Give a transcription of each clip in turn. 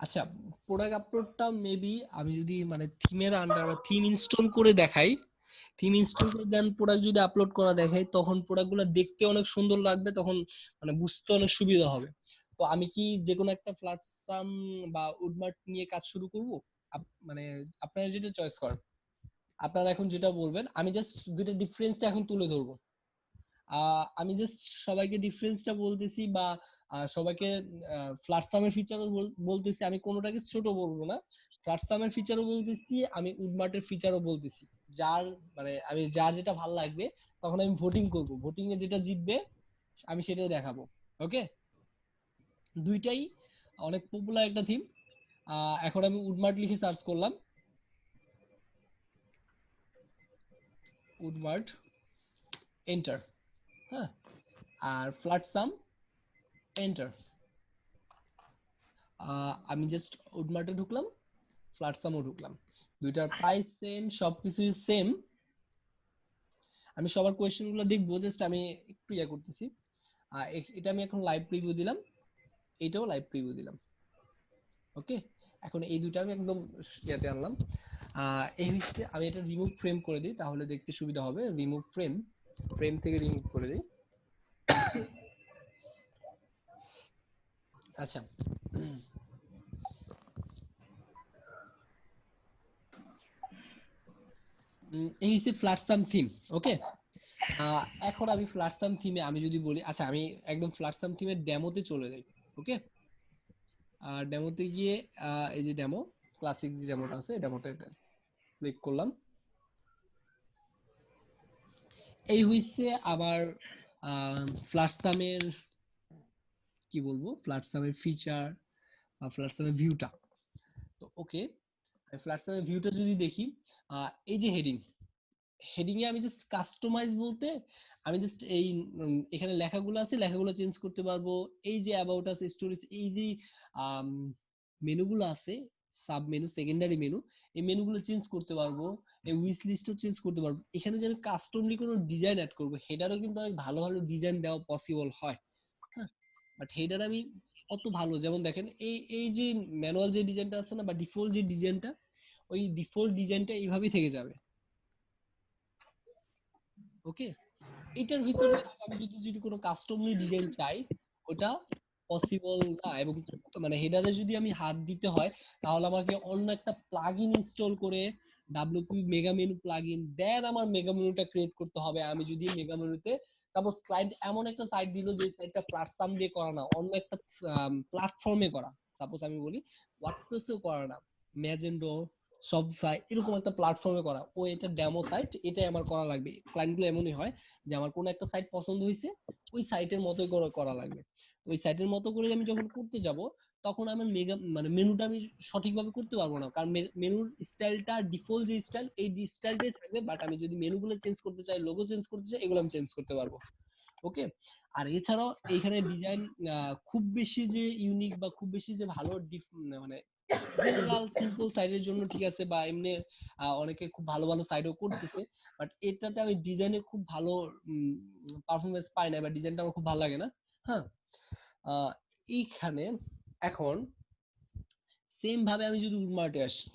আচ্ছা, product আপলোডটা maybe আমি যদি মানে থিমের আন্ডার বা থিম ইনস্টল করে দেখাই, থিম ইনস্টল করে দেন প্রোডাক্ট যদি আপলোড করা দেখাই, তখন প্রোডাক্টগুলো দেখতে অনেক সুন্দর লাগবে, তখন মানে বুঝতে অনেক সুবিধা হবে। তো আমি কি যে কোনো একটা প্ল্যাটফর্ম বা উডমার্ট নিয়ে কাজ শুরু করব? মানে আপনারা যেটা চয়েস করেন, আপনারা এখন যেটা বলবেন, আমি জাস্ট দুইটা ডিফারেন্সটা এখন তুলে ধরবো। আমি জাস্ট সবাইকে ডিফারেন্সটা বলতেছি, বা সবাইকে ফ্ল্যাটসামের ফিচারও বলতেছি, আমি কোনোটাকে ছোট বলবো না। ফ্ল্যাটসামের ফিচারও বলতেছি, আমি উডমার্টের ফিচারও বলতেছি। যার মানে আমি যার যেটা ভালো লাগবে, তখন আমি ভোটিং করব, ভোটিং এ যেটা জিতবে আমি সেটাই দেখাবো। ওকে, দুইটাই অনেক পপুলার একটা থিম। এখন আমি উডমার্ট লিখে সার্চ করলাম, উডমার্ট, এন্টার। হ্যাঁ, আর ফ্ল্যাটসাম, এন্টার। আমি জাস্ট উডমার্টে ঢুকলাম, ফ্ল্যাটসামও ঢুকলাম, দুইটার প্রাইস সেম, সবকিছু সেম। আমি সবার কোয়েশ্চেন গুলো দেখবো, জাস্ট আমি একটু ইয়া করতেছি। এটা আমি এখন লাইভ প্রিভিউ দিলাম, এটাও লাইভ প্রিভিউ দিলাম। ওকে, এখন এই দুইটা আমি একদম ইয়াতে আনলাম। এই হচ্ছে, আমি এটা রিমুভ ফ্রেম করে দিই, তাহলে দেখতে সুবিধা হবে। রিমুভ ফ্রেম, ফ্রেম থেকে রিমুভ করে দিই। আচ্ছা, এই হচ্ছে ফ্ল্যাটসাম থিম। ওকে, এখন আমি ফ্ল্যাটসাম থিমে আমি যদি বলি, আচ্ছা আমি একদম ফ্ল্যাটসাম থিমের ডেমোতে চলে যাই। ওকে, আর ডেমোতে গিয়ে এই যে ডেমো, ক্লাসিক যে ডেমোটা আছে, ডেমোটাতে ক্লিক করলাম। এই হইছে আবার ফ্ল্যাটসামের কি বলবো, ফ্ল্যাটসামের ফিচার বা ফ্ল্যাটসামের ভিউটা। তো ওকে, ফ্ল্যাটসামের ভিউটা যদি দেখি, এই যে হেডিং, হেডিং এ আমি জাস্ট কাস্টমাইজ বলতে, আমি জাস্ট এই এখানে লেখাগুলো আছে, লেখাগুলো চেঞ্জ করতে পারবো। এই যে অ্যাবাউট আছে, স্টোরিজ, এই যে মেনুগুলো আছে, সাব মেনু, সেকেন্ডারি মেনু, এই মেনুগুলো চেঞ্জ করতে পারবো। এই উইশ লিস্টও চেঞ্জ করতে পারবো। এখানে যে আমি কাস্টমলি কোনো ডিজাইন অ্যাড করবো, হেডারও কিন্তু অনেক ভালো ভালো ডিজাইন দেওয়া পসিবল হয়। হ্যাঁ, বাট হেডার আমি অত ভালো, যেমন দেখেন এই এই যে ম্যানুয়াল যে ডিজাইনটা আছে না, বা ডিফল্ট যে ডিজাইনটা, ওই ডিফল্ট ডিজাইনটা এইভাবেই থেকে যাবে। ওকে, এটার ভিতরে আমি যদি যদি কোনো কাস্টমলি ডিজাইন চাই, ওটা পসিবল না। এবং মানে হেডারে যদি আমি হাত দিতে হয়, তাহলে আমাকে অন্য একটা প্লাগইন ইনস্টল করে, ডাব্লিউপি মেগা মেনু প্লাগইন, দেন আমার মেগা মেনুটা ক্রিয়েট করতে হবে। আমি যদি মেগা মেনুতে সাপোজ ক্লায়েন্ট এমন একটা সাইট দিল, যে সাইটটা প্ল্যাটফর্ম দিয়ে করা না, অন্য একটা প্ল্যাটফর্মে করা, সাপোজ আমি বলি ওয়ার্ডপ্রেসেও করা না, ম্যাজেন্ডো, শপিফাই, এরকম একটা প্ল্যাটফর্মে করা, ও এটা ডেমো সাইট, এটাই আমার করা লাগবে। ক্লায়েন্টগুলো এমনই হয় যে আমার কোনো একটা সাইট পছন্দ হয়েছে, ওই সাইটের মতোই করে করা লাগবে। তো ওই সাইটের মতো করে আমি যখন করতে যাব, তখন আমার মেগা মানে মেনুটা আমি সঠিকভাবে করতে পারবো না, কারণ মেনুর স্টাইলটা ডিফল্ট যে স্টাইল, এই স্টাইলটাই থাকবে। বাট আমি যদি মেনুগুলো চেঞ্জ করতে চাই, লোগো চেঞ্জ করতে চাই, এগুলো আমি চেঞ্জ করতে পারবো। ওকে, আর এছাড়াও এইখানে ডিজাইন খুব বেশি যে ইউনিক বা খুব বেশি যে ভালো মানে জেনারেল সিম্পল সাইডের জন্য ঠিক আছে, বা এমনি অনেকে খুব ভালো ভালো সাইডও করতেছে, বাট এটাতে আমি ডিজাইনে খুব ভালো পারফরমেন্স পাই না, বা ডিজাইনটা আমার খুব ভালো লাগে না। হ্যাঁ, আহ, এইখানে এখন সেম ভাবে আমি যদি উডমার্টে আসি,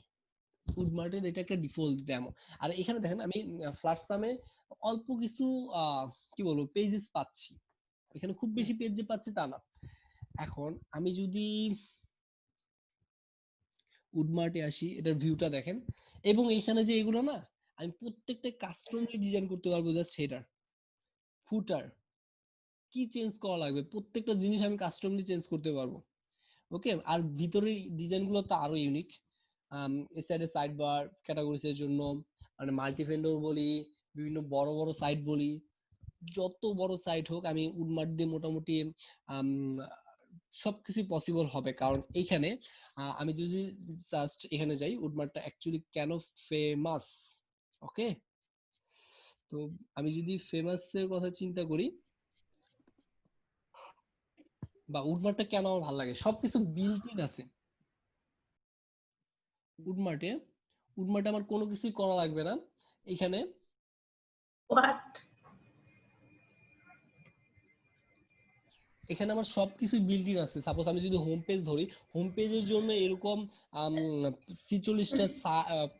উডমার্টের এটা একটা ডিফল্ট ডেমো। আর এখানে দেখেন আমি ফ্ল্যাটসামে অল্প কিছু কি বলবো পেজেস পাচ্ছি, এখানে খুব বেশি পেজ যে পাচ্ছি তা না। এখন আমি যদি উডমার্টে আসি, এটার ভিউটা দেখেন, এবং এখানে যে এগুলো না, আমি প্রত্যেকটা কাস্টমলি ডিজাইন করতে পারবো। জাস্ট হেডার, ফুটার, কি চেঞ্জ করা লাগবে, প্রত্যেকটা জিনিস আমি কাস্টমলি চেঞ্জ করতে পারবো। ওকে, আর ভিতরে ডিজাইন গুলো তো আরো ইউনিক। এই সাইডে সাইড বার ক্যাটাগরিজ এর জন্য, মানে মাল্টি ভেন্ডর বলি, বিভিন্ন বড় বড় সাইট বলি, যত বড় সাইট হোক, আমি উডমার্ট দিয়ে মোটামুটি আম, সবকিছু পসিবল হবে। কারণ এইখানে আমি যদি জাস্ট এখানে যাই, উডমার্টটা অ্যাকচুয়ালি কেন ফেমাস। ওকে, তো আমি যদি ফেমাস এর কথা চিন্তা করি, বা উডমার্টটা কেন আমার ভালো লাগে, সবকিছু বিল্ট ইন আছে উডমার্টে। উডমার্টে আমার কোনো কিছুই করা লাগবে না। এখানে হোয়াট? এখানে আমার সবকিছু বিল্ট ইন আছে। সাপোজ আমি যদি হোম পেজ ধরি, হোম পেজের জন্য এরকম 46টা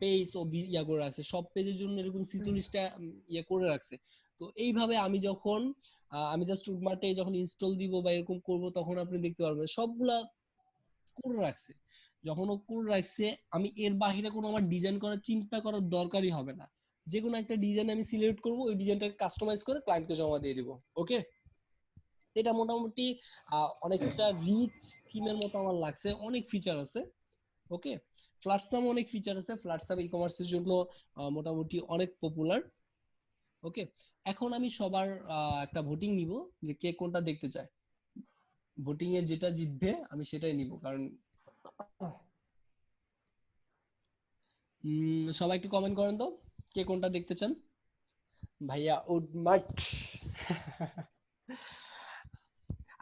পেজ ও ইয়া করে রাখছে, সব পেজের জন্য এরকম 46টা ইয়ে করে রাখছে। তো এইভাবে আমি যখন আমি জাস্ট উডমার্টে যখন ইনস্টল দিব বা এরকম করব, তখন আপনি দেখতে পারবেন সবগুলা করে রাখছে। যখন ও করে রাখছে, আমি এর বাহিরে কোনো আমার ডিজাইন করার চিন্তা করার দরকারই হবে না। যে কোনো একটা ডিজাইন আমি সিলেক্ট করব, ওই ডিজাইনটাকে কাস্টমাইজ করে ক্লায়েন্টকে জমা দিয়ে দিব। ওকে, এটা মোটামুটি অনেকটা রিচ থিমের মতো আমার লাগছে, অনেক ফিচার আছে। ওকে, ফ্ল্যাটসাম অনেক ফিচার আছে, ফ্ল্যাটসাম ই কমার্সের জন্য মোটামুটি অনেক পপুলার। ওকে, এখন আমি সবার একটা ভোটিং নিব যে কে কোনটা দেখতে চায়। ভোটিং এ যেটা জিতবে আমি সেটাই নিব, কারণ সবাই একটু কমেন্ট করেন তো কে কোনটা দেখতে চান। ভাইয়া উডমার্ট।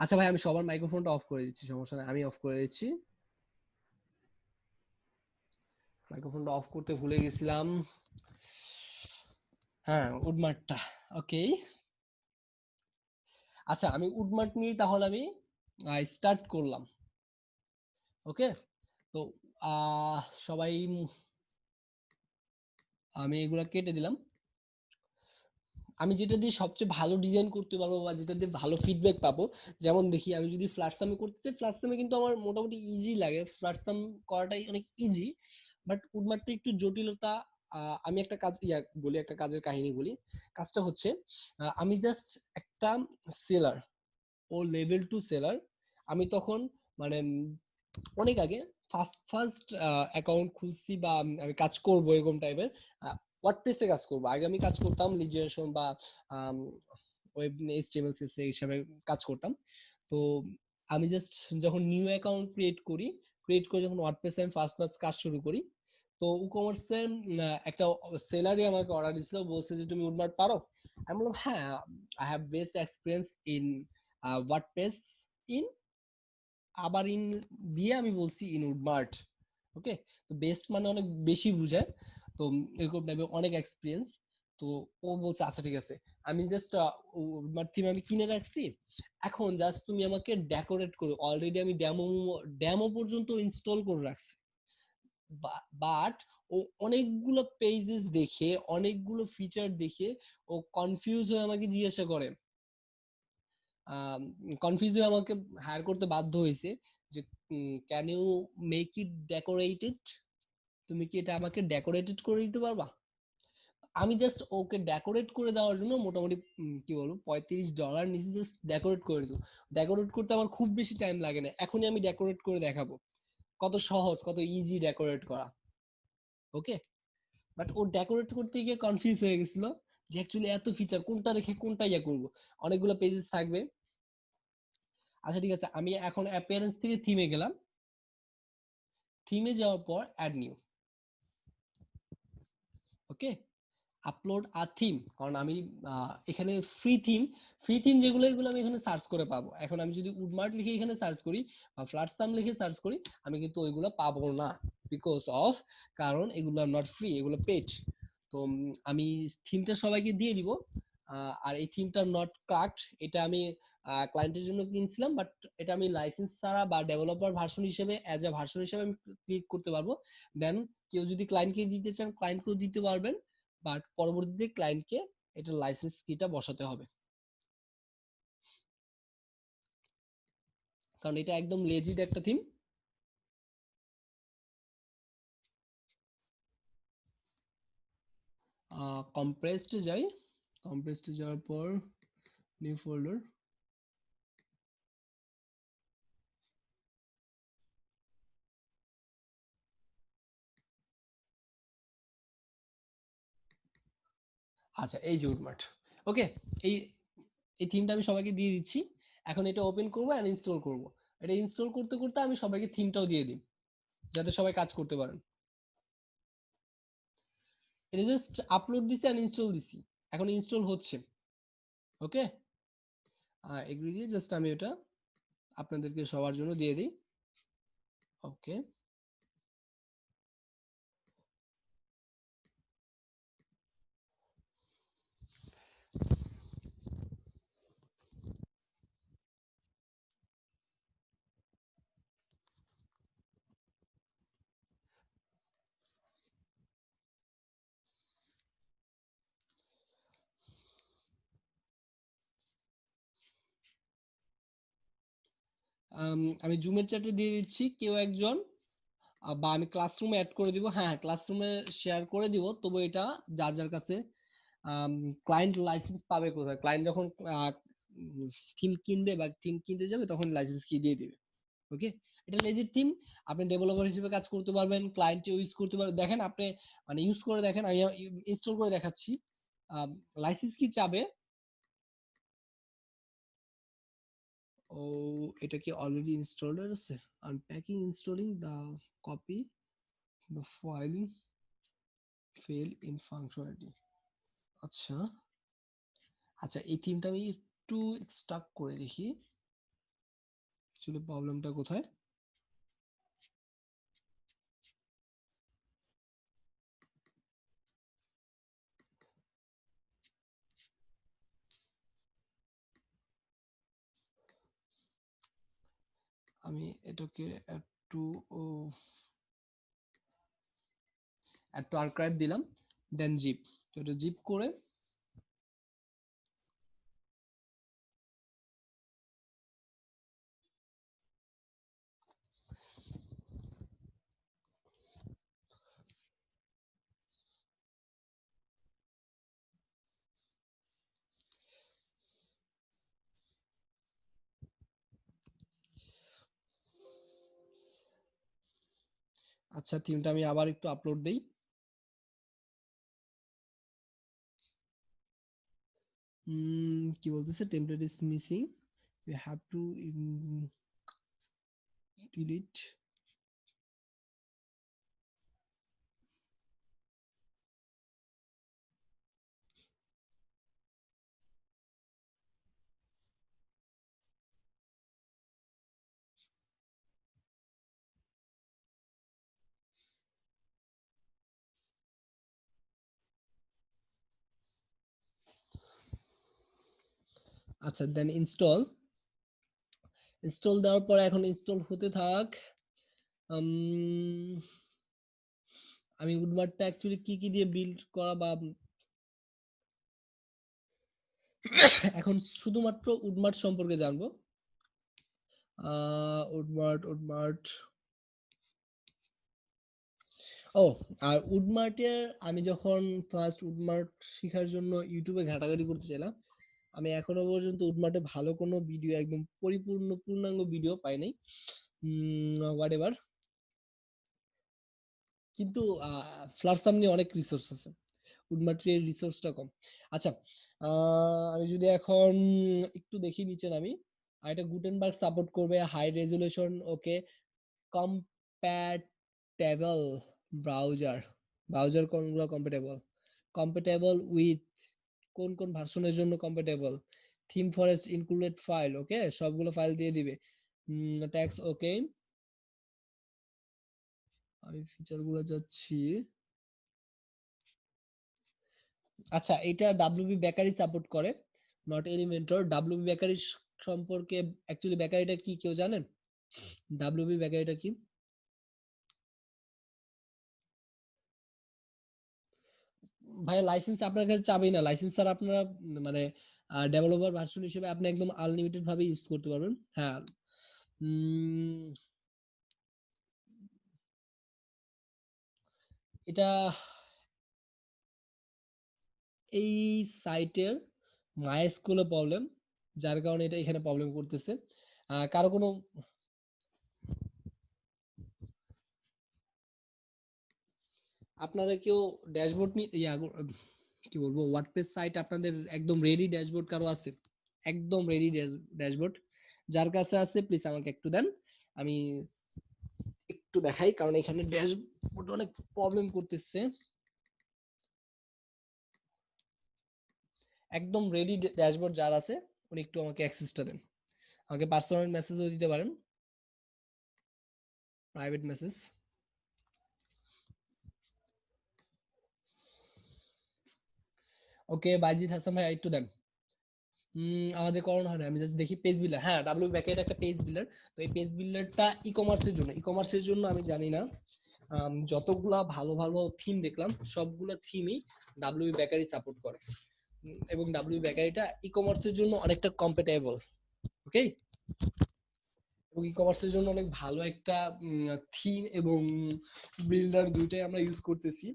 আচ্ছা ভাই, আমি সবার মাইক্রোফোনটা অফ করে দিচ্ছি, সমস্যা নেই, আমি অফ করে দিচ্ছি। মাইক্রোফোনটা অফ করতে ভুলে গেছিলাম। হ্যাঁ, উডমার্টটা। ওকে, আচ্ছা আমি উডমার্ট নিয়ে তাহলে আমি স্টার্ট করলাম। ওকে, তো সবাই আমি এগুলা কেটে দিলাম। আমি যেটা দিয়ে সবচেয়ে ভালো ডিজাইন করতে পারবো বা যেটা দিয়ে ভালো ফিডব্যাক পাবো, যেমন দেখি আমি যদি ফ্ল্যাটসামে করতে চাই, ফ্ল্যাটসামে কিন্তু আমার মোটামুটি ইজি লাগে, ফ্ল্যাটসাম করাটাই অনেক ইজি। বাট উডমার্টটা একটু জটিলতা। আমি একটা কাজ বলি, একটা কাজের কাহিনী বলি। কাজটা হচ্ছে আমি জাস্ট একটা সেলার, ও লেভেল 2 সেলার। আমি তখন মানে অনেক আগে ফার্স্ট ফার্স্ট অ্যাকাউন্ট খুলছি বা আমি কাজ করব এরকম টাইপের ওয়ার্ডপ্রেসে কাজ করব। আগে আমি কাজ করতাম লিড জেনারেশন বা ওয়েব এইচটিএমএল সিএসএস হিসাবে কাজ করতাম। তো আমি জাস্ট যখন নিউ অ্যাকাউন্ট ক্রিয়েট করে যখন ওয়ার্ডপ্রেসে আমি ফার্স্ট ফার্স্ট কাজ শুরু করি, তো ই-কমার্সের একটা সেলারই আমাকে অর্ডার দিছিল, বলছে যে তুমি উডমার্ট পারো। আমি বললাম হ্যাঁ, I have best experience in WordPress in, আবার ইন দিয়ে আমি বলছি ইন উডমার্ট। ওকে, তো বেস্ট মানে অনেক বেশি বুঝায়। তো এরকম টাইপের অনেক এক্সপিরিয়েন্স। তো ও বলছে আচ্ছা ঠিক আছে, আমি জাস্ট উডমার্ট থিম আমি কিনে রাখছি, এখন জাস্ট তুমি আমাকে ডেকোরেট করো। অলরেডি আমি ডেমো ডেমো পর্যন্ত ইনস্টল করে রাখছি। বাট ও অনেকগুলো পেজেস দেখে, অনেকগুলো ফিচার দেখে ও কনফিউজ হয়ে আমাকে জিজ্ঞাসা করে, কনফিউজ হয়ে আমাকে হায়ার করতে বাধ্য হয়েছে যে can you make it decorated, তুমি কি এটা আমাকে ডেকোরেটেড করে দিতে পারবা। আমি জাস্ট ওকে ডেকোরেট করে দেওয়ার জন্য মোটামুটি কি বলবো $35 নিচে, জাস্ট ডেকোরেট করে দিও। ডেকোরেট করতে আমার খুব বেশি টাইম লাগে না, এখনই আমি ডেকোরেট করে দেখাবো কত সহজ, কত ইজি ডেকোরেট করা। ওকে, বাট ও ডেকোরেট করতে গিয়ে কনফিউজ হয়ে গেছিল যে অ্যাকচুয়ালি এত ফিচার কোনটা রেখে কোনটা ইয়া করবো, অনেকগুলো পেজেস থাকবে। আচ্ছা ঠিক আছে, আমি এখন অ্যাপিয়ারেন্স থেকে থিমে গেলাম। থিমে যাওয়ার পর অ্যাড নিউ। ওকে, আপলোড আর থিম, কারণ আমি এখানে ফ্রি থিম যেগুলো, এগুলো আমি এখানে সার্চ করে পাবো। এখন আমি যদি উডমার্ট লিখে এখানে সার্চ করি বা ফ্ল্যাটসাম লিখে সার্চ করি, আমি কিন্তু ওইগুলো পাবো না, বিকজ অফ, কারণ এগুলো নট ফ্রি, এগুলো পেড। তো আমি থিমটা সবাইকে দিয়ে দিব। আর এই থিমটা নট ক্রাকড, এটা আমি ক্লায়েন্টের জন্য কিনছিলাম, বাট এটা আমি লাইসেন্স ছাড়া বা ডেভেলপার ভার্সন হিসেবে, অ্যাজ এ ভার্সন হিসেবে আমি ক্লিক করতে পারবো। দেন কেউ যদি ক্লায়েন্টকে দিতে চান, ক্লায়েন্টকেও দিতে পারবেন, বাট পরবর্তীতে ক্লায়েন্টকে এটা লাইসেন্স কিটা বসাতে হবে, কারণ এটা একদম লেজিট একটা থিম। কম্প্রেসডে যাই, কম্প্রেসডে যাওয়ার পর নিউ ফোল্ডার। আচ্ছা, এই যে উডমার্ট। ওকে, এই এই থিমটা আমি সবাইকে দিয়ে দিচ্ছি। এখন এটা ওপেন করবো আর ইনস্টল করব। এটা ইনস্টল করতে করতে আমি সবাইকে থিমটাও দিয়ে দিই, যাতে সবাই কাজ করতে পারেন। এটা জাস্ট আপলোড দিছি আর ইনস্টল দিছি, এখন ইনস্টল হচ্ছে। ওকে, এগুলি দিয়ে জাস্ট আমি এটা আপনাদেরকে সবার জন্য দিয়ে দিই। ওকে, আমি জুমের চ্যাটে দিয়ে দিচ্ছি কেউ একজন, বা আমি ক্লাসরুমে অ্যাড করে দিব। হ্যাঁ, ক্লাসরুমে শেয়ার করে দিব, তবে এটা যার যার কাছে ক্লায়েন্ট লাইসেন্স পাবে কোথায়, ক্লায়েন্ট যখন থিম কিনবে বা থিম কিনতে যাবে তখন লাইসেন্স কি দিয়ে দিবে। ওকে, এটা লেজিট থিম, আপনি ডেভেলপার হিসেবে কাজ করতে পারবেন, ক্লায়েন্ট ইউজ করতে পারবেন। দেখেন আপনি মানে ইউজ করে দেখেন, আমি ইনস্টল করে দেখাচ্ছি। লাইসেন্স কি চাবে? ও, এটা কি অলরেডি ইনস্টলড আছে? Unpacking, installing the copy, the file fail in functionality. আচ্ছা আচ্ছা, এই থিমটা আমি একটু স্টাক করে দেখি অ্যাকচুয়ালি প্রবলেমটা কোথায়। আমি এটাকে একটু একটু আর্কাইভ দিলাম, দেন জিপ। তো এটা জিপ করে আচ্ছা, থিমটা আমি আবার একটু আপলোড দেই। কি বলতেছে, template is missing, we have to delete। আচ্ছা, দেন ইনস্টল। ইনস্টল দেওয়ার পরে এখন ইনস্টল হতে থাক। উম, আমি উডমার্টটা অ্যাকচুয়ালি কি কি দিয়ে বিল্ড করা, বা এখন শুধুমাত্র উডমার্ট সম্পর্কে জানবো। উডমার্ট। ও, আর উডমার্টের আমি যখন ফার্স্ট উডমার্ট শেখার জন্য ইউটিউবে ঘাটাঘাটি করতে চাইলাম, আমি এখনো পর্যন্ত উডমার্টে ভালো কোনো ভিডিও, একদম পরিপূর্ণ পূর্ণাঙ্গ ভিডিও পাই নাই। হোয়াট এভার, কিন্তু ফ্লার সামনে অনেক রিসোর্স আছে, উডমার্টের রিসোর্সটা কম। আচ্ছা, আমি যদি এখন একটু দেখি নিচে নামি, আর এটা গুটেনবার্গ সাপোর্ট করবে, high resolution, okay, compatible browser. Browser কোনগুলো কম্প্যাটেবল? কম্প্যাটেবল উইথ কোন কোন ভার্সনের জন্য compatible? Theme forest included file, okay, সবগুলো ফাইল দিয়ে দিবে। ট্যাক্স, ওকে, আমি ফিচার গুলো যাচ্ছি। আচ্ছা, এটা ডাব্লিউপি বেকারি সাপোর্ট করে, নট এলিমেন্টর। ডাব্লিউপি বেকারি সম্পর্কে অ্যাকচুয়ালি বেকারিটা কি কেউ জানেন? ডাব্লিউপি বেকারিটা কি? ভাই, লাইসেন্স আপনার কাছে চাবেই না, লাইসেন্স স্যার আপনারা মানে ডেভেলপার ভার্সন হিসেবে আপনি একদম আনলিমিটেড ভাবে ইউজ করতে পারবেন। হ্যাঁ, এটা এই সাইটের মাইস্কুলে প্রবলেম, যার কারণে এটা এখানে প্রবলেম করতেছে। কারো কোনো, আপনারা কেউ ড্যাশবোর্ড নি কি বলবো, ওয়ার্ডপ্রেস সাইট আপনাদের একদম রেডি ড্যাশবোর্ড কারো আছে? একদম রেডি ড্যাশবোর্ড যার কাছে আছে প্লিজ আমাকে একটু দেন, আমি একটু দেখাই, কারণ এখানে ড্যাশবোর্ড অনেক প্রবলেম করতেছে। একদম রেডি ড্যাশবোর্ড যার আছে উনি একটু আমাকে অ্যাক্সেসটা দেন, আমাকে পার্সোনাল মেসেজও দিতে পারেন, প্রাইভেট মেসেজ। ওকে, বাইজিৎ হাসান ভাই একটু দেন। আমাদের করানো হয় না, আমি জাস্ট দেখি পেজ বিল্ডার। হ্যাঁ, ডাব্লিউ ব্যাকের একটা পেজ বিল্ডার। তো এই পেজ বিল্ডারটা ই কমার্সের জন্য, ই কমার্সের জন্য আমি জানি না, যতগুলা ভালো ভালো থিম দেখলাম সবগুলা থিমই ডাব্লিউ বেকারি সাপোর্ট করে, এবং ডাব্লিউ বেকারিটা ই কমার্সের জন্য অনেকটা কম্পেটেবল। ওকে, ই কমার্সের জন্য অনেক ভালো একটা থিম এবং বিল্ডার দুইটাই আমরা ইউজ করতেছি।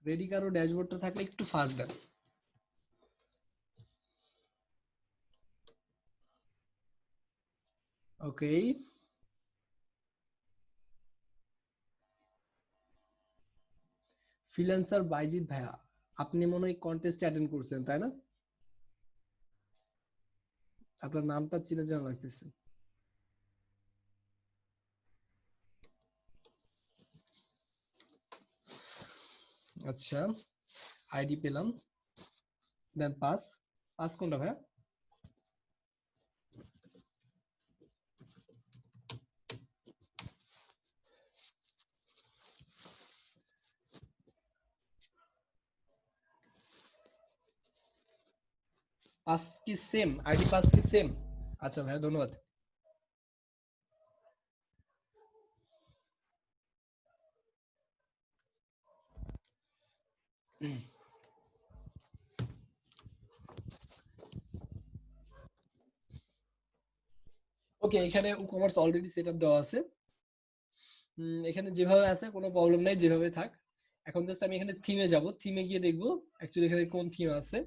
রেডি কারো ড্যাশবোর্ডটা থাকলে একটু ফাস্ট দেন। ওকে, ফ্রিল্যান্সার বাইজিৎ ভাইয়া, আপনি মনে হয় কন্টেস্টে অ্যাটেন্ড করছেন তাই না? আপনার নামটা চিনা চেনা লাগতেছে। আচ্ছা, আইডি পেলাম, দেন পাস। পাস কোনটা ভাইয়া? পাস কি সেম? আইডি পাস কি সেম? আচ্ছা ভাইয়া, ধন্যবাদ। ওকে, এখানে কমার্স অলরেডি সেটআপ দেওয়া আছে। এখানে যেভাবে আছে কোনো প্রবলেম নাই, যেভাবে থাক। এখন জাস্ট আমি এখানে থিমে যাব, থিমে গিয়ে দেখবো অ্যাকচুয়ালি এখানে কোন থিম আছে।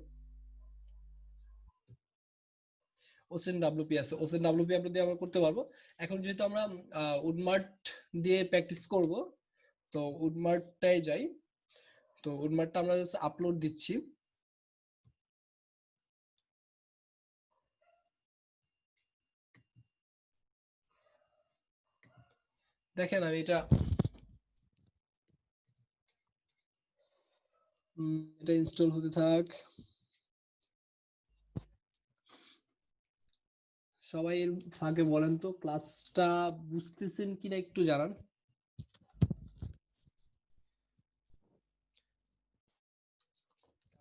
ওসেন ডাব্লিউপি আছে, ওসেন ডাব্লিউপি আমরা দিয়ে আমরা করতে পারবো। এখন যেহেতু আমরা উডমার্ট দিয়ে প্র্যাকটিস করব, তো উডমার্টটাই যাই। তো উডমার্টটা আমরা জাস্ট আপলোড দিচ্ছি। দেখেন আমি এটা এটা ইনস্টল হতে থাক। সবাই এর ফাঁকে বলেন তো ক্লাসটা বুঝতেছেন কিনা একটু জানান।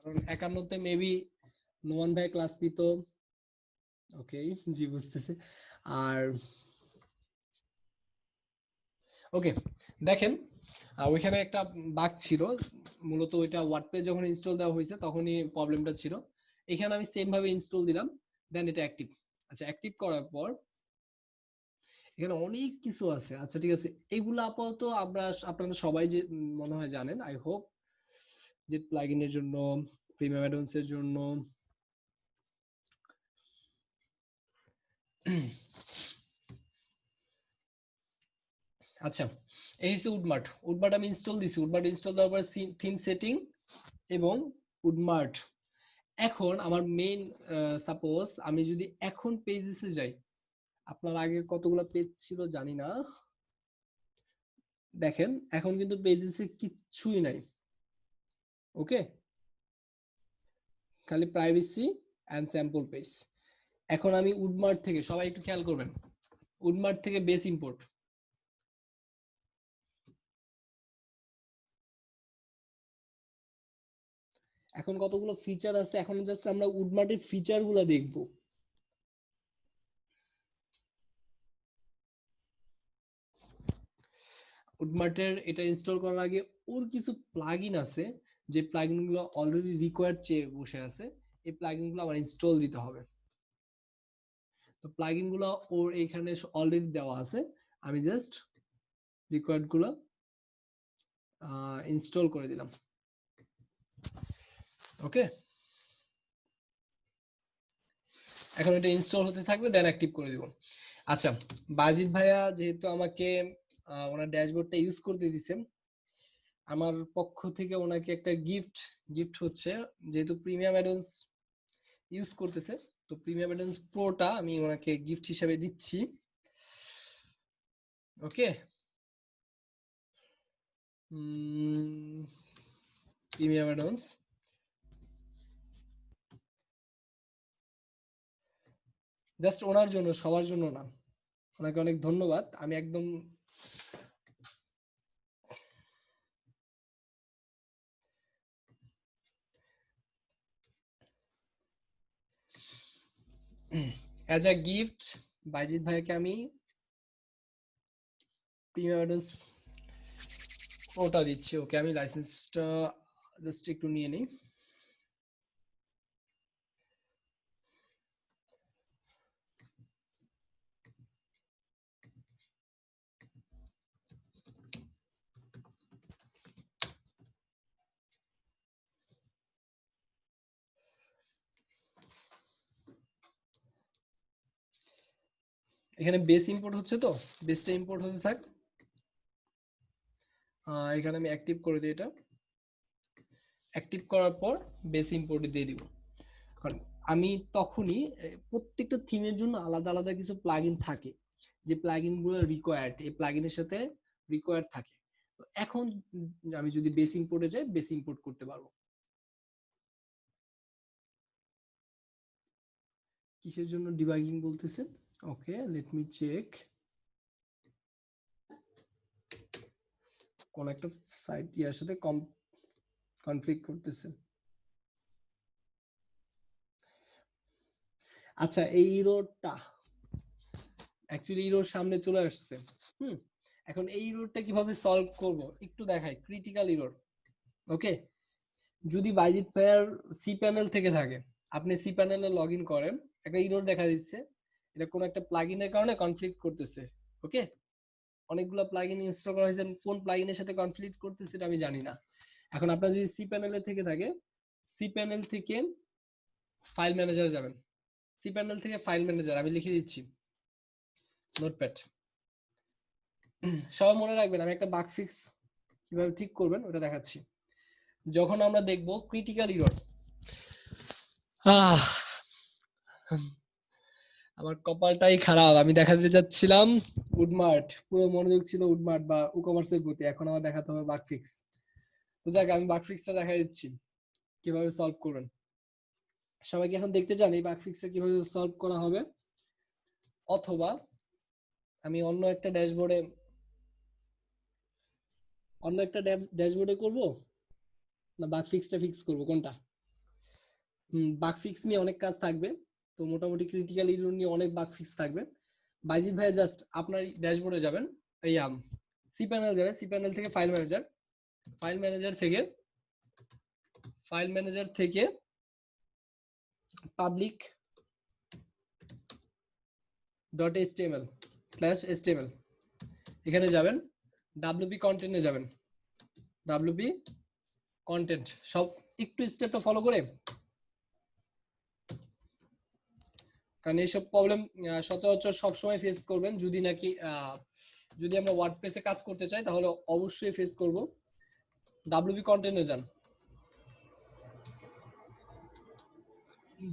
কারণ 51 মেবি নোমান ভাই ক্লাস নিত। ওকে, জি বুঝতেছে। আর ওকে, দেখেন ওইখানে একটা বাগ ছিল, মূলত ওইটা ওয়ার্ডপ্রেস যখন ইনস্টল দেওয়া হয়েছে তখনই প্রবলেমটা ছিল। এখানে আমি সেম ভাবে ইনস্টল দিলাম, দেন এটা অ্যাক্টিভ। আচ্ছা, অ্যাক্টিভ করার পর এখানে অনেক কিছু আছে। আচ্ছা ঠিক আছে, এগুলো আপাতত আমরা আপনারা সবাই যে মনে হয় জানেন, আই হোপ। জেট প্লাগইনের জন্য, প্রিমিয়াম অ্যাডভান্স এর জন্য। আচ্ছা, এই হচ্ছে উডমার্ট। উডমার্ট আমি ইনস্টল দিছি, উডমার্ট ইনস্টল দেওয়ার পর থিম সেটিং এবং উডমার্ট। এখন আমার মেইন, সাপোজ আমি যদি এখন পেজেসে যাই, আপনার আগে কতগুলো পেজ ছিল জানি না। দেখেন এখন কিন্তু পেজেসে কিচ্ছুই নাই। ওকে, খালি প্রাইভেসি এন্ড স্যাম্পল পেজ। এখন আমি উডমার্ট থেকে, সবাই একটু খেয়াল করবেন, উডমার্ট থেকে বেস ইম্পোর্ট। এখন কতগুলো ফিচার আছে, এখন জাস্ট আমরা উডমার্টের ফিচার গুলো দেখবো। উডমার্টের এটা ইনস্টল করার আগে ওর কিছু প্লাগইন আছে, যে প্লাগইন গুলো অলরেডি রিকোয়ার্ড চেয়ে বসে আছে। এই প্লাগইন গুলো আমার ইনস্টল দিতে হবে। তো প্লাগইন গুলো ওর এখানে অলরেডি দেওয়া আছে, আমি জাস্ট রিকোয়ার্ড গুলো ইনস্টল করে দিলাম। ওকে, এখন এটা ইনস্টল হতে থাকবে, দেন অ্যাক্টিভ করে দিব। আচ্ছা, বাজিদ ভাইয়া যেহেতু আমাকে ওনার ড্যাশবোর্ডটা ইউজ করতে দিছেন, আমার পক্ষ থেকে ওনাকে একটা গিফট, গিফট হচ্ছে, যেহেতু প্রিমিয়াম অ্যাডভান্স ইউজ করতেছে, তো প্রিমিয়াম অ্যাডভান্স প্রোটা আমি ওনাকে গিফট হিসেবে দিচ্ছি। ওকে, প্রিমিয়াম অ্যাডভান্স জাস্ট ওনার জন্য, সবার জন্য না। ওনাকে অনেক ধন্যবাদ, আমি একদম অ্যাজ আ গিফট বাইজিৎ ভাইকে আমি প্রিমিয়াম ওটা দিচ্ছি। ওকে, আমি লাইসেন্সটা জাস্ট একটু নিয়ে নিই। এখানে বেস ইম্পোর্ট হচ্ছে, তো বেসটা ইম্পোর্ট হতে থাক। এখানে আমি অ্যাক্টিভ করে দিই। এটা অ্যাক্টিভ করার পর বেস ইম্পোর্ট দিয়ে দিব। কারণ আমি তখনই প্রত্যেকটা থিমের জন্য আলাদা আলাদা কিছু প্লাগইন থাকে, যে প্লাগইন গুলো রিকোয়ার্ড, এই প্লাগইনের সাথে রিকোয়ার্ড থাকে। তো এখন আমি যদি বেস ইম্পোর্টে যাই, বেস ইম্পোর্ট করতে পারবো। কিসের জন্য ডিবাগিং বলতেছে? ওকে, লেট মি চেক। কোন একটা সাইট ইয়ার সাথে কনফ্লিক্ট করতেছে। আচ্ছা, এই ইরোরটা অ্যাকচুয়ালি ইরোর সামনে চলে আসছে। এখন এই ইরোরটা কিভাবে সলভ করব একটু দেখাই। Critical error. ওকে, যদি বাইজিৎ ভাইয়ার সি প্যানেল থেকে থাকে, আপনি সি প্যানেলে লগ ইন করেন, একটা ইরোর দেখা দিচ্ছে, এটা কোনো একটা প্লাগইনের কারণে কনফ্লিক্ট করতেছে। ওকে, অনেকগুলো প্লাগইন ইনস্টল করা হয়েছে, কোন প্লাগইনের সাথে কনফ্লিক্ট করতেছে এটা আমি জানি না। এখন আপনার যদি সি প্যানেলে থেকে থাকে, সি প্যানেল থেকে ফাইল ম্যানেজার যাবেন। সি প্যানেল থেকে ফাইল ম্যানেজার আমি লিখে দিচ্ছি নোটপ্যাড। সবাই মনে রাখবেন, আমি একটা বাগ ফিক্স কিভাবে ঠিক করবেন ওটা দেখাচ্ছি। যখন আমরা দেখব ক্রিটিক্যাল ইরর, আমার কপালটাই খারাপ। আমি দেখাতে যাচ্ছিলাম উডমার্ট, পুরো মনোযোগ ছিল উডমার্ট বা উকমার্সের প্রতি, এখন আমার দেখাতে হবে বাগ ফিক্স। তো যাক, আমি বাগ ফিক্সটা দেখা দিচ্ছি কিভাবে সলভ করবেন। সবাই কি এখন দেখতে চান এই বাগ ফিক্সটা কিভাবে সলভ করা হবে? অথবা আমি অন্য একটা ড্যাশবোর্ডে করব, না বাগ ফিক্সটা ফিক্স করব, কোনটা? বাগ ফিক্স নিয়ে অনেক কাজ থাকবে, তো মোটামুটি ক্রিটিক্যাল ইরর নিয়ে অনেক বাগ ফিক্স থাকবে। বাইজিৎ ভাই জাস্ট আপনার ড্যাশবোর্ডে যাবেন, এই সি প্যানেল যাবেন, সি প্যানেল থেকে ফাইল ম্যানেজার, ফাইল ম্যানেজার থেকে public dot HTML slash HTML, এখানে যাবেন, ডাব্লিউপি কন্টেন্টে যাবেন, ডাব্লিউপি কন্টেন্ট, সব একটু স্টেপটা ফলো করে, কারণ এইসব প্রবলেম সচরাচর সবসময় ফেস করবেন। যদি আমরা ওয়ার্ডপ্রেসে কাজ করতে চাই তাহলে অবশ্যই ফেস করব। ডাব্লিউপি কন্টেন্টে যান,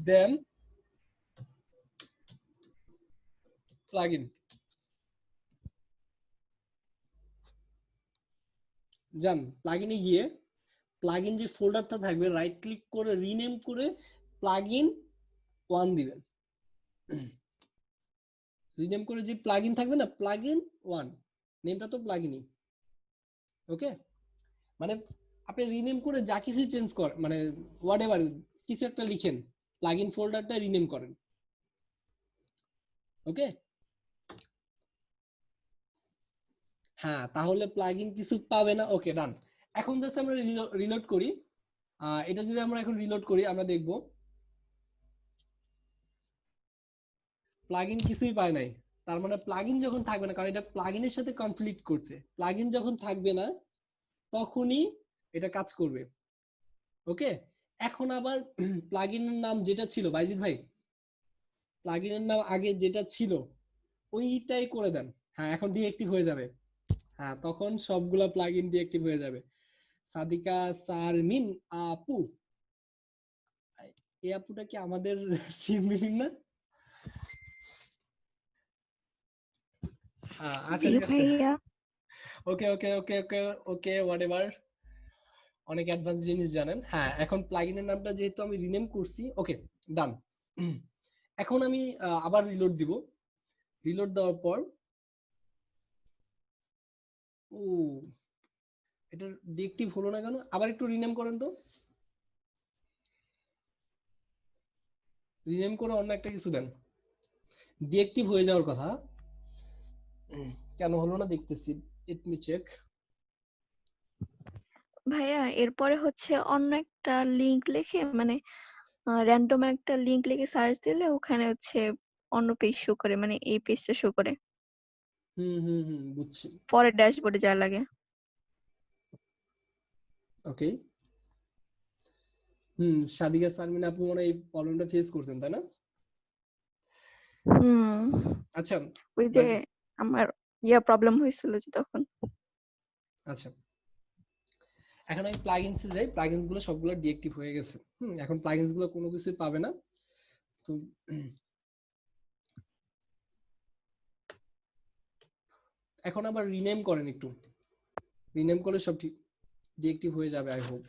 দেন প্লাগইন যান, প্লাগইনে গিয়ে প্লাগইন যে ফোল্ডারটা থাকবে, রাইট ক্লিক করে রিনেম করে প্লাগইন 1 দিবেন। রিনেম করে যে প্লাগইন থাকবে না, প্লাগইন 1, নেমটা তো প্লাগইনই। ওকে, মানে আপনি রিনেম করে যা কিছু চেঞ্জ করেন, মানে হোয়াটএভার কিছু একটা লিখেন, প্লাগইন ফোল্ডারটা রিনেম করেন। ওকে, হ্যাঁ, তাহলে প্লাগইন কিছু পাবে না। ওকে, ডান। এখন জাস্ট আমরা রিলোড করি। এটা যদি আমরা এখন রিলোড করি, আমরা দেখব প্লাগইন কিছুই পায় নাই। তার মানে প্লাগইন যখন থাকবে না, কারণ এটা প্লাগইনের সাথে কনফ্লিক্ট করছে, প্লাগইন যখন থাকবে না তখনই এটা কাজ করবে। ওকে, এখন আবার প্লাগইনের নাম যেটা ছিল বাইজিৎ ভাই, প্লাগইনের নাম আগে যেটা ছিল ওইটাই করে দেন। হ্যাঁ, এখন ডিএক্টিভ হয়ে যাবে। হ্যাঁ, তখন সবগুলা প্লাগইন ডিএক্টিভ হয়ে যাবে। সাদিকা সারমিন আপু, এই আপুটা কি আমাদের সিম মিলিং না? আচ্ছা, জি ঠিক আছে। ভাইয়া। ওকে ওকে ওকে ওকে ওকে, হোয়াটএভার, অনেক অ্যাডভান্স জিনিস জানেন। হ্যাঁ, এখন প্লাগইনের নামটা যেহেতু আমি রিনেম করছি, ওকে, ডান। এখন আমি আবার রিলোড দিব। রিলোড দেওয়ার পর ও, এটা ডিএক্টিভ হলো না কেন? আবার একটু রিনেম করেন তো, রিনেম করে অন্য একটা কিছু দেন। ডিএক্টিভ হয়ে যাওয়ার কথা, কেন হলো না দেখতেছি। let me check. ভাইয়া এরপরে হচ্ছে অন্য একটা লিংক লিখে মানে র্যান্ডম একটা লিংক লিখে সার্চ দিলে ওখানে হচ্ছে অন্য পেজ শো করে, মানে এই পেজটা শো করে বুঝছি। পরে ড্যাশবোর্ডে যা লাগে। ওকে। সাদিকা সারমিন আপু মনে হয় এই প্রবলেমটা ফেস করছেন তাই না? আচ্ছা ওই যে আমার প্রবলেম হয়েছিল যে তখন। আচ্ছা, এখন আমি প্লাগইনসে যাই। প্লাগইনস গুলো সবগুলো ডিএক্টিভ হয়ে গেছে। এখন প্লাগইনস গুলো কোনো কিছুই পাবে না। তো এখন আবার রিনেম করেন একটু, রিনেম করলে সব ঠিক ডিএক্টিভ হয়ে যাবে আই হোপ।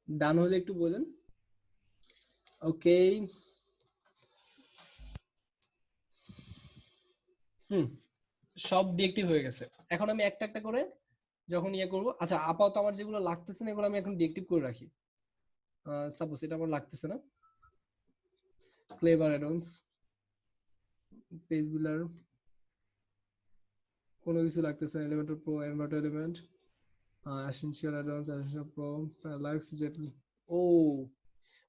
ডান হলে একটু বলেন। ওকে। সব ডিএক্টিভ হয়ে গেছে। এখন আমি একটা একটা করে যখন করব, আচ্ছা আপাতত আমার যেগুলো লাগতেছে না এগুলো আমি এখন ডিএক্টিভ করে রাখি। সাপোজ এটা আমার লাগতেছে না, ক্লেভার অ্যাডন্স, পেজ বিল্ডার, কোনো কিছু লাগতেছে না, Elementor pro, Envato element, essential addons, essential pro, likes jet. ও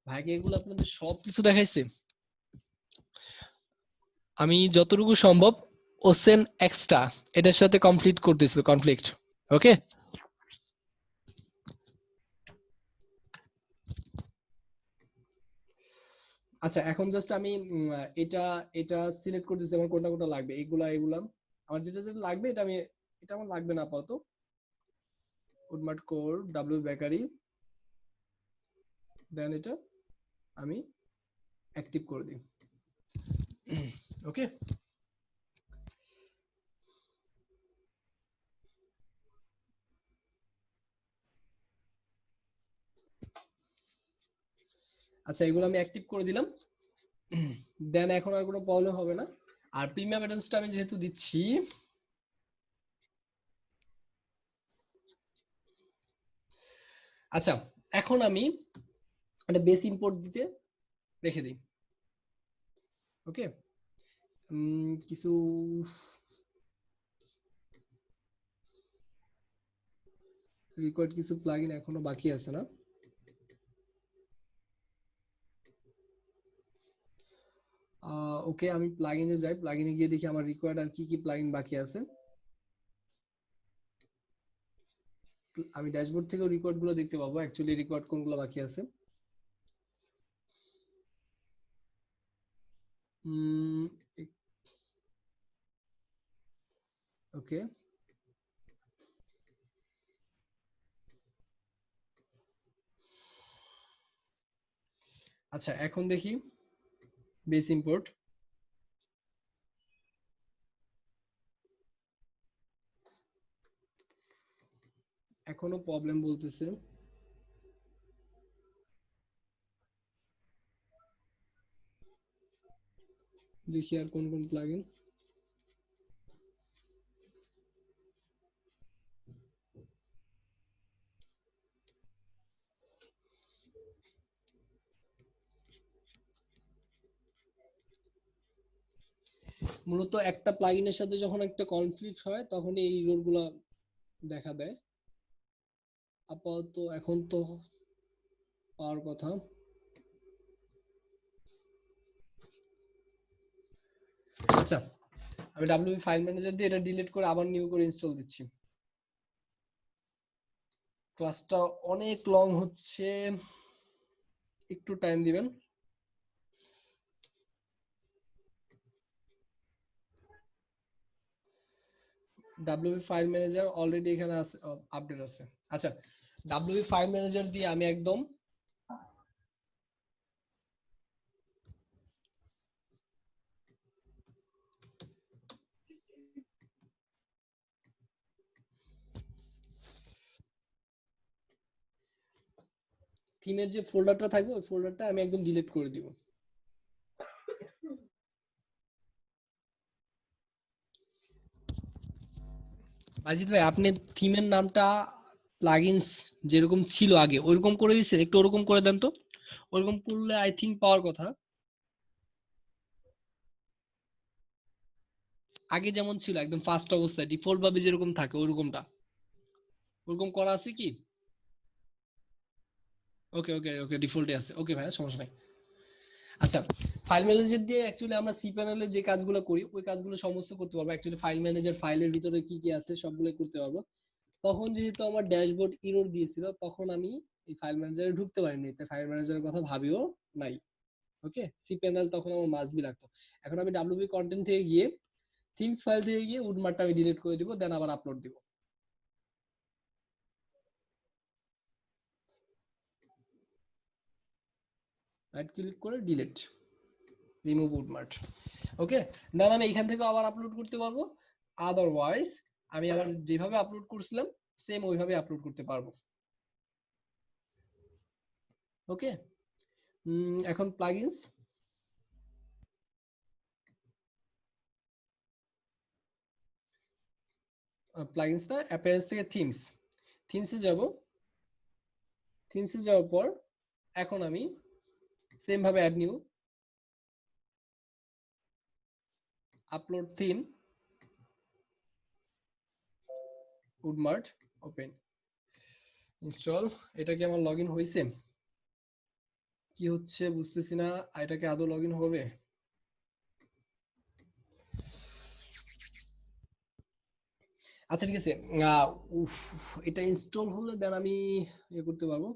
ভাইকে এগুলো আপনাদের সব কিছু দেখাইছে। আমি যতটুকু সম্ভব ওসেন এক্সট্রা এটার সাথে কমপ্লিট করতেছিল কনফ্লিক্ট। ওকে, আচ্ছা এখন জাস্ট আমি এটা এটা সিলেক্ট করতেছি আমার কোনটা কোনটা লাগবে, এগুলা আমার যেটা যেটা লাগবে এটা আমি, এটা আমার লাগবে না আপাতত। উডমার্ট কোর, ডাব্লিউ বেকারি, দেন এটা আমি অ্যাক্টিভ করে দিই। ওকে, আচ্ছা এগুলো আমি অ্যাক্টিভ করে দিলাম। দেন এখন আর কোনো প্রবলেম হবে না। আর প্রিমিয়াম অ্যাডভান্সটা আমি যেহেতু দিচ্ছি, আচ্ছা এখন আমি একটা বেস ইম্পোর্ট দিতে রেখে দিই। ওকে, কিছু রিকোয়ার্ড কিছু প্লাগইন এখনো বাকি আছে না। ওকে, আমি প্লাগইনে যাই, প্লাগইনে গিয়ে দেখি আমার রিকোয়ার্ড আর কি কি প্লাগইন বাকি আছে। আমি ড্যাশবোর্ড থেকেও রিকোয়ার্ড গুলো দেখতে পাবো অ্যাকচুয়ালি রিকোয়ার্ড কোনগুলো বাকি আছে। ওকে, আচ্ছা এখন দেখি বেস ইম্পোর্ট। এখনো প্রবলেম বলতেছে। দেখি আর কোন কোন প্লাগইন। মূলত একটা প্লাগইনের সাথে যখন একটা কনফ্লিক্ট হয় তখন এই এরর গুলা দেখা দেয়। আপাতত এখন তো পাওয়ার কথা। আচ্ছা আমি ডাব্লিউপি ফাইল ম্যানেজার দিয়ে এটা ডিলিট করে আবার নিউ করে ইনস্টল দিচ্ছি। ক্লাসটা অনেক লং হচ্ছে, একটু টাইম দিবেন। ডাব্লিউপি ফাইল ম্যানেজার অলরেডি এখানে আছে, আপডেট আছে। আচ্ছা ডাব্লিউপি ফাইল ম্যানেজার দিয়ে আমি একদম থিমের যে ফোল্ডারটা থাকবে ওই ফোল্ডারটা আমি একদম ডিলিট করে দিব। মাজিদ ভাই, আপনি থিমের নামটা প্লাগইনস যেরকম ছিল আগে ওইরকম করে দিচ্ছেন, একটু ওরকম করে দেন তো। ওরকম করলে আই থিংক পাওয়ার কথা। আগে যেমন ছিল একদম ফার্স্ট অবস্থায় ডিফল্ট ভাবে যেরকম থাকে ওরকমটা, ওরকম করা আছে কি? ওকে ওকে ওকে, ডিফল্টে আছে, ওকে ভাই, সমস্যা নাই। আচ্ছা, ফাইল ম্যানেজার দিয়ে অ্যাকচুয়ালি আমরা সি প্যানেলে যে কাজগুলো করি ওই কাজগুলো সমস্ত করতে পারবো। অ্যাকচুয়ালি ফাইল ম্যানেজার ফাইলের ভিতরে কি কি আছে সবগুলো করতে পারবো। তখন যেহেতু আমার ড্যাশবোর্ড এরর দিয়েছিল তখন আমি এই ফাইল ম্যানেজারে ঢুকতে পারিনি, তাই ফাইল ম্যানেজারের কথা ভাবিও নাই। ওকে, সি প্যানেল তখন আমার মাস্ট বি লাগতো। এখন আমি ডাব্লিউপি কন্টেন্ট থেকে গিয়ে থিমস ফাইল থেকে গিয়ে উডমার্টটা আমি ডিলিট করে দিব, দেন আবার আপলোড দিব। রাইট ক্লিক করে ডিলিট, রিমুভ উডমার্ট। ওকে, দেন আমি এখান থেকে আবার আপলোড করতে পারবো। আদারওয়াইজ আমি আবার যেভাবে আপলোড করছিলাম সেম ওইভাবে আপলোড করতে পারবো। ওকে, এখন প্লাগইনস, প্লাগইনস না, অ্যাপিয়ারেন্স থেকে থিমস, থিমসে যাব। থিমসে যাওয়ার পর এখন আমি সেম ভাবে add new, upload theme, Woodmart, open, install. এটা কি আমার লগইন হয়েছে? কি হচ্ছে বুঝতেছি না, এটা কি আদৌ লগইন হবে? আচ্ছা ঠিক আছে। আহ, উফ, এটা ইনস্টল হলে দেন আমি ইয়ে করতে পারবো।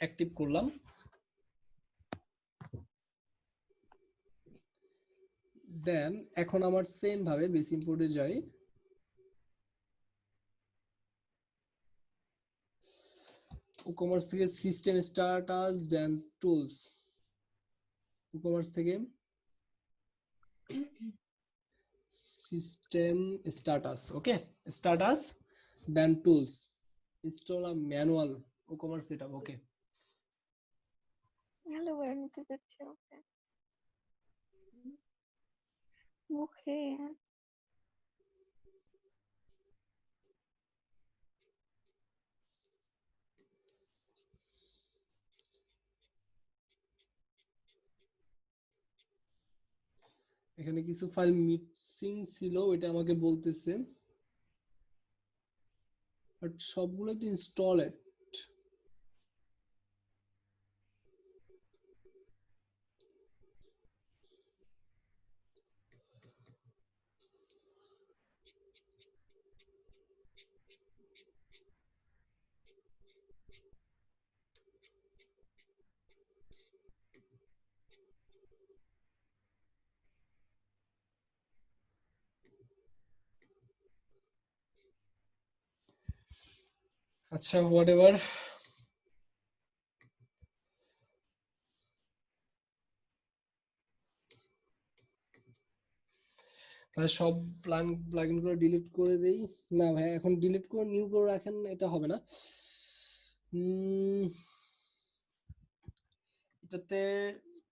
অ্যাক্টিভ করলাম, দেন এখন আমার সেম ভাবে বেস ইম্পোর্টে যাই। ই-কমার্স থেকে সিস্টেম স্ট্যাটাস, দেন টুলস, ই-কমার্স থেকে সিস্টেম স্ট্যাটাস, ওকে, স্ট্যাটাস, দেন টুলস, ইনস্টল আ ম্যানুয়াল ই-কমার্স সেটআপ। ওকে, হ্যালো করে নিতে যাচ্ছে ওকে মুখে। এখানে কিছু ফাইল মিসিং ছিল এটা আমাকে বলতেছে, বাট সবগুলো তো ইনস্টলেড। আচ্ছা, হোয়াট এভার। তাহলে সব প্লাগইন গুলো ডিলিট করে দেই। না ভাই, এখন ডিলিট করে নিউ করে রাখেন, এটা হবে না। উম, এটাতে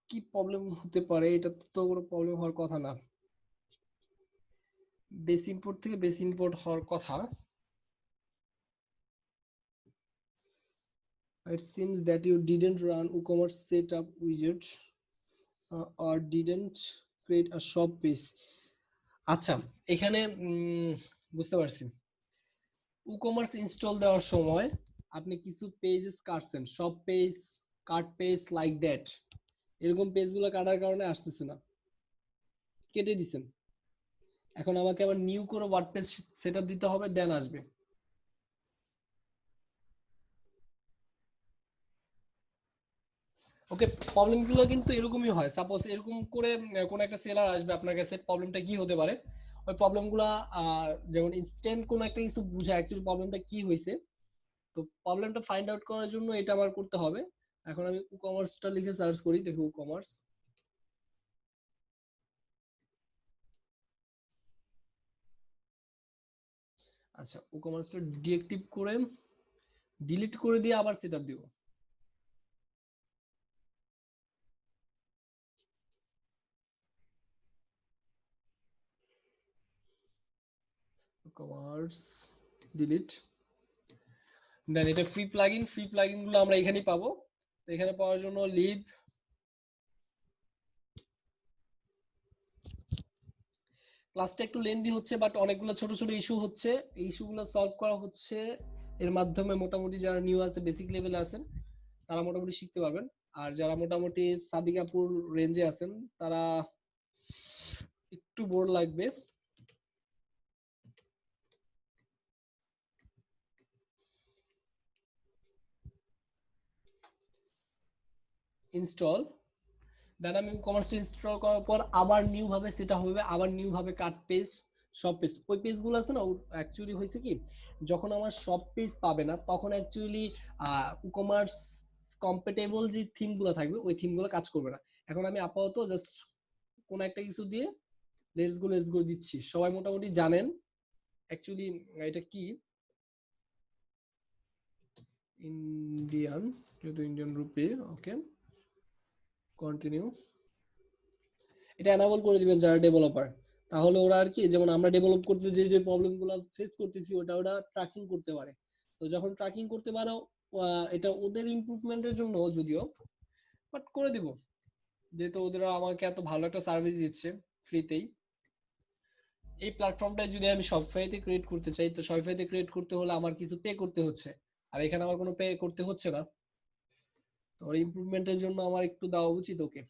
কি প্রবলেম হতে পারে? এটা তো কোনো প্রবলেম হওয়ার কথা না। বেস ইম্পোর্ট থেকে বেস ইম্পোর্ট হওয়ার কথা। It seems that you didn't run WooCommerce setup widget or didn't create a shop page. আচ্ছা, এখানে বুঝতে পারছি। WooCommerce ইনস্টল দেওয়ার সময় আপনি কিছু পেজেস কাটছেন, shop page, cart page, like that, এরকম পেজগুলো কাটার কারণে আসতেছে না, কেটে দিছেন। এখন আমাকে আবার নিউ করে ওয়ার্ডপ্রেস সেটআপ দিতে হবে, দেন আসবে। ওকে, প্রবলেমগুলো কিন্তু এরকমই হয়। সাপোজ এরকম করে কোন একটা সেলার আসবে আপনার কাছে, প্রবলেমটা কি হতে পারে? ওই প্রবলেমগুলা যেমন ইনস্ট্যান্ট কোন একটা কিছু বুঝায় অ্যাকচুয়ালি প্রবলেমটা কি হয়েছে। তো প্রবলেমটা ফাইন্ড আউট করার জন্য এটা আমার করতে হবে। এখন আমি ই-কমার্সটা লিখে সার্চ করি, দেখি ই-কমার্স। আচ্ছা WooCommerce ডিএক্টিভ করে ডিলিট করে দিয়ে আবার সেটআপ দিব। WooCommerce ডিলিট, দেন এটা ফ্রি প্লাগইন গুলো আমরা এখানেই পাবো। তো এখানে পাওয়ার জন্য লিভ, ক্লাসটা একটু লেন্দি হচ্ছে বাট অনেকগুলো ছোট ছোট ইস্যু হচ্ছে, এই ইস্যুগুলো সলভ করা হচ্ছে এর মাধ্যমে। মোটামুটি যারা নিউ আছে, বেসিক লেভেলে আছেন, তারা মোটামুটি শিখতে পারবেন। আর যারা মোটামুটি সাদিকাপুর রেঞ্জে আছেন তারা একটু বোর লাগবে। ইনস্টল, দেন আমি কমার্স ইনস্টল করার পর আবার নিউ ভাবে সেটা হবে, আবার নিউ ভাবে কাট পেজ, সব পেজ, ওই পেজগুলো আছে না, অ্যাকচুয়ালি হয়েছে কি, যখন আমার সব পেজ পাবে না তখন অ্যাকচুয়ালি কমার্স কম্পেটেবল যে থিমগুলো থাকবে ওই থিমগুলো কাজ করবে না। এখন আমি আপাতত জাস্ট কোন একটা কিছু দিয়ে লেটস গো দিচ্ছি। সবাই মোটামুটি জানেন অ্যাকচুয়ালি এটা কি, ইন্ডিয়ান, যেহেতু ইন্ডিয়ান রুপি, ওকে কন্টিনিউ। এটা এনাবল করে দিবেন যারা ডেভেলপার, তাহলে ওরা আর কি, যেমন আমরা ডেভেলপ করতে যে যে প্রবলেমগুলো ফেস করতেছি ওরা ট্র্যাকিং করতে পারে। তো যখন ট্র্যাকিং করতে পারো, এটা ওদের ইমপ্রুভমেন্টের জন্য যদিও, বাট করে দিব, যেহেতু ওদের আমাকে এত ভালো একটা সার্ভিস দিচ্ছে ফ্রিতেই। এই প্ল্যাটফর্মটা যদি আমি শপিফাইতে ক্রিয়েট করতে চাই, তো শপিফাইতে ক্রিয়েট করতে হলে আমার কিছু পে করতে হচ্ছে, আর এখানে আমার কোনো পে করতে হচ্ছে না। তো ওর ইমপ্রুভমেন্টের জন্য আমার একটু দেওয়া উচিত ওকে।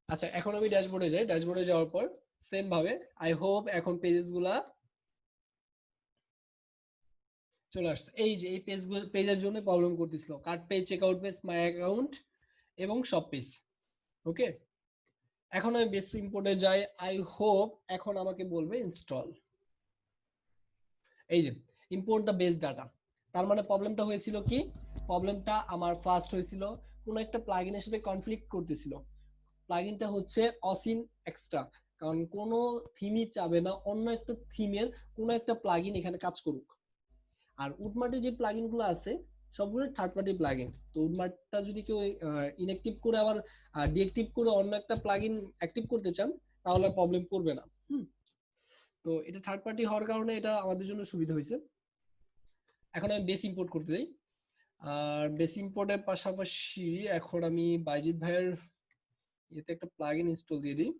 আচ্ছা এখন আমি ড্যাশবোর্ডে যাই, ড্যাশবোর্ডে যাওয়ার পর সেম ভাবে আই হোপ এখন পেজেস গুলা চলে আসছে। এই যে এই পেজের জন্য প্রবলেম করতেছিল, card page, checkout page, my account এবং সব পেজ। ওকে, এখন আমি বেস ইম্পোর্টে যাই, আই হোপ এখন আমাকে বলবে ইনস্টল। এই যে ইম্পোর্ট দ্য বেস ডাটা, তার মানে প্রবলেমটা হয়েছিল কি, প্রবলেমটা আমার ফার্স্ট হয়েছিল কোন একটা প্লাগইনের সাথে কনফ্লিক্ট করতেছিল। প্লাগইনটা হচ্ছে অসিন এক্সট্রা, কারণ কোন থিমই চাবে না অন্য একটা থিমের কোন একটা প্লাগইন এখানে কাজ করুক। আর উডমার্টে যে প্লাগইন গুলো আছে সবগুলো থার্ড পার্টি প্লাগইন। তো উডমার্টটা যদি কেউ ইনঅ্যাক্টিভ করে আবার ডিঅ্যাক্টিভ করে অন্য একটা প্লাগইন অ্যাক্টিভ করতে চান তাহলে প্রবলেম করবে না। তো এটা থার্ড পার্টি হওয়ার কারণে এটা আমাদের জন্য সুবিধা হয়েছে। এখন আমি বেস ইম্পোর্ট করতে যাই, আর বেস ইম্পোর্টের পাশাপাশি এখন আমি বাইজিৎ ভাইয়ের এতে একটা প্লাগইন ইনস্টল দিয়ে দিই।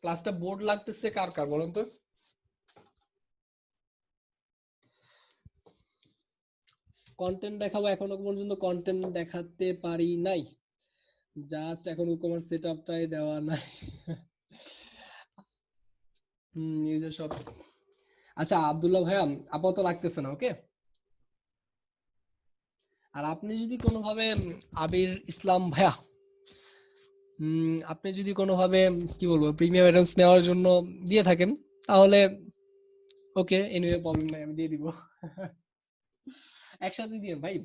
ক্লাসটা বোর্ড লাগতেছে কার কার বলেন তো? কন্টেন্ট দেখাবো, এখনো পর্যন্ত কন্টেন্ট দেখাতে পারি নাই, জাস্ট এখন ই-কমার্স সেটআপটাই দেওয়া নাই। ইউজার সব। আচ্ছা আব্দুল্লাহ ভাইয়া আপাতত লাগতেছে না, ওকে। আর আপনি যদি কোনোভাবে আবির ইসলাম ভাইয়া, আপনি যদি কোনোভাবে কি বলবো প্রিমিয়াম অ্যাডভান্স নেওয়ার জন্য দিয়ে থাকেন তাহলে ওকে, এনিওয়ে প্রবলেম নাই, আমি দিয়ে দিব। একসাথে দিন ভাই,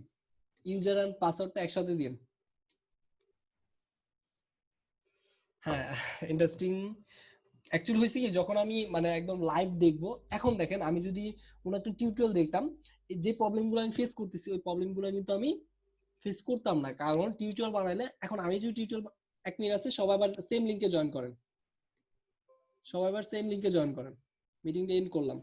ইউজার এন্ড পাসওয়ার্ডটা একসাথে দিন। হ্যাঁ ইন্টারেস্টিং। অ্যাকচুয়ালি হয়েছে কি, যখন আমি মানে একদম লাইভ দেখবো, এখন দেখেন আমি যদি কোনো একটা টিউটোরিয়াল দেখতাম, যে প্রবলেমগুলো আমি ফেস করতেছি ওই প্রবলেমগুলো কিন্তু আমি ফেস করতাম না, কারণ টিউটোরিয়াল বানাইলে এখন আমি যদি টিউটোরিয়াল, 1 মিনিট আছে, সবাই আবার সেম লিংকে জয়েন করেন, সবাই আবার সেম লিংকে জয়েন করেন। মিটিংটা এন্ড করলাম।